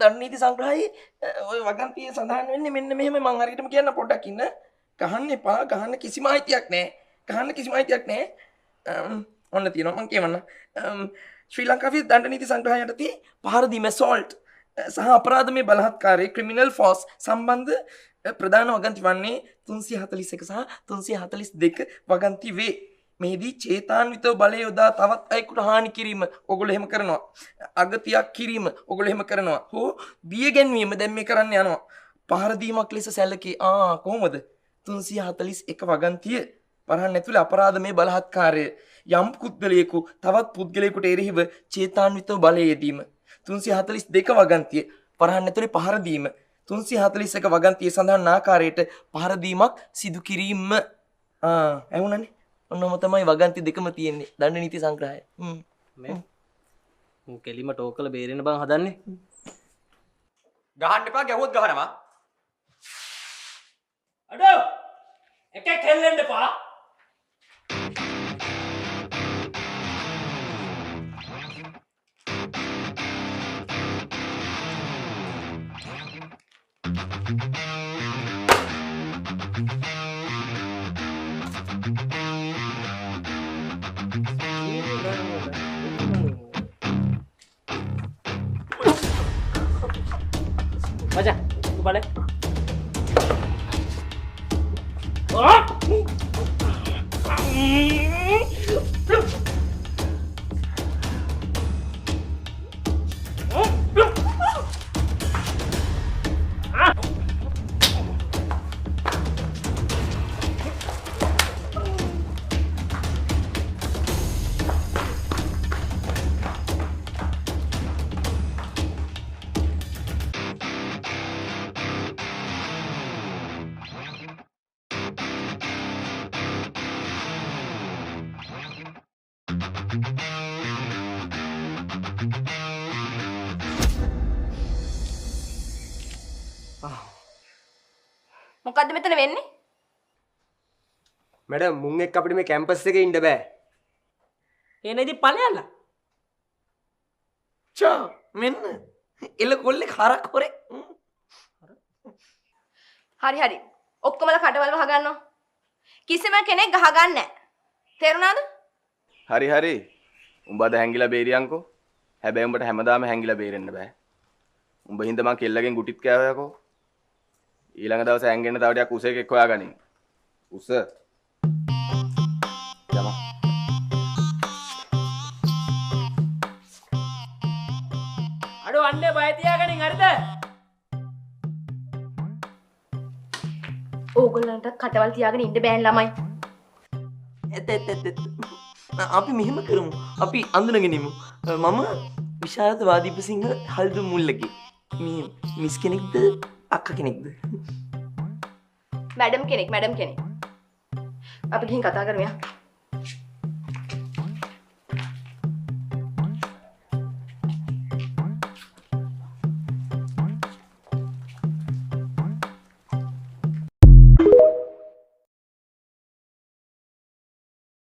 දණ්ඩ නීති සංග්‍රහයේ ඔය වගන්තියේ සඳහන් වෙන්නේ මෙන්න මෙහෙම මම හරියටම කියන්න පොඩ්ඩක් ඉන්න. ගහන්න එපා. ගහන්න කිසිම අයිතියක් නැහැ. ගහන්න කිසිම අයිතියක් නැහැ. ඔන්න තියෙනවා මම කියවන්න. ශ්‍රී ලංකාවේ දණ්ඩ නීති සංග්‍රහය යටතේ පහර දීම assault සහ අපරාධමය බලහත්කාරයේ criminal force සම්බන්ධ ප්‍රධාන වගන්ති වන්නේ 341 සහ 342 වගන්ති වේ. මෙහිදී චේතාන්විතව බලය යොදා තවත් අයෙකුට හානි කිරීම ඔගොල්ලෝ එහෙම කරනවා. අගතියක් කිරීම ඔගොල්ලෝ එහෙම කරනවා. හෝ බිය ගැන්වීම දැන් මේ කරන්න යනවා. පහර දීමක් ලෙස සැලකේ. කොහොමද? 341 වගන්තිය වරහන් ඇතුලේ අපරාධමය බලහත්කාරය යම් පුද්ගලයෙකු තවත් පුද්ගලයෙකුට එරෙහිව චේතාන්විතව බලය යෙදීම. 342 වගන්තිය වරහන් ඇතුලේ පහර දීම. 341 වගන්තිය සඳහන් ආකාරයට පහර දීමක් සිදු කිරීම. ඇහුණනේ. ඔන්නම තමයි වගන්ති දෙකම තියෙන්නේ දණ්ඩ නීති සංග්‍රහය. මම කෙලිම ටෝක් කරලා බේරෙන්න බං හදන්නේ. ගහන්න එපා ගැහුවොත් ගහනවා. අඩෝ එකෙක් හෙල්ලෙන්න එපා. Baca, tu balik. මොකද්ද මෙතන වෙන්නේ? මැඩම් මුන් එක්ක අපිට මේ කැම්පස් එකේ ඉන්න බෑ. එනේදී ඵලයල්ලා. මෙන්න එල කොල්ලෙක් හරක් හොරේ. හරි. ඔක්කොමලා කටවල් වහගන්නවා. කිසිම කෙනෙක් ගහගන්නේ නැහැ. තේරුණාද? හරි. උඹ අද හැංගිලා බේරියන්කෝ. හැබැයි උඹට හැමදාම හැංගිලා බේරෙන්න බෑ. උඹ හින්දා මං කෙල්ලගෙන් ගුටිත් කෑවයකෝ. ඊළඟ දවසේ හැංගෙන්න තව ටිකක් උස එකෙක් හොයාගනින්. උස. යමු. අඩෝ අන්නේ බය තියාගනින් හරිද? ඕගොල්ලන්ට කටවල් තියාගෙන ඉන්න බෑන් ළමයි. අපි මෙහෙම කරමු. අපි අඳුනගෙන ඉමු. මම විශාරද වාදීපසිංහ හල්දු මුල්ලගේ. මේ මිස් කෙනෙක්ද අක්කා කෙනෙක්ද? මැඩම් කෙනෙක්. අපි ගිහින් කතා කරමු යා.